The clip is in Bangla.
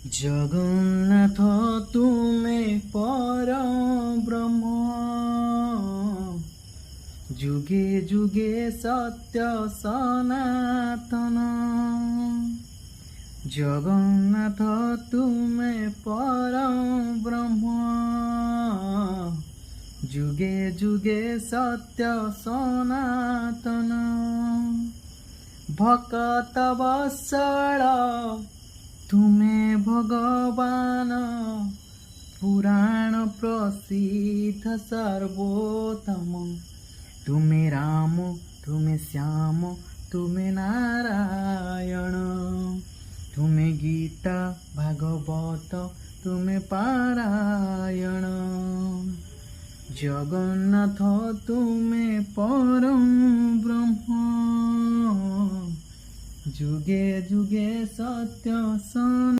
জগন্নাথ তুমি পরব্রহ্ম, যুগে যুগে সত্য সনাতন। জগন্নাথ তুমি পরব্রহ্ম, যুগে যুগে সত্য সনাতন। ভকত বৎসল তুমে ভগবান, পুরাণ প্রসিদ্ধ সর্বোত্তম। তুমি রাম তুমি শ্যাম তুমি নারায়ণ, তুমি গীতা ভাগবত তুমি পারায়ণ। জগন্নাথ তুমি পরম ব্রহ্ম, যুগে যুগে সত্য সনাতন।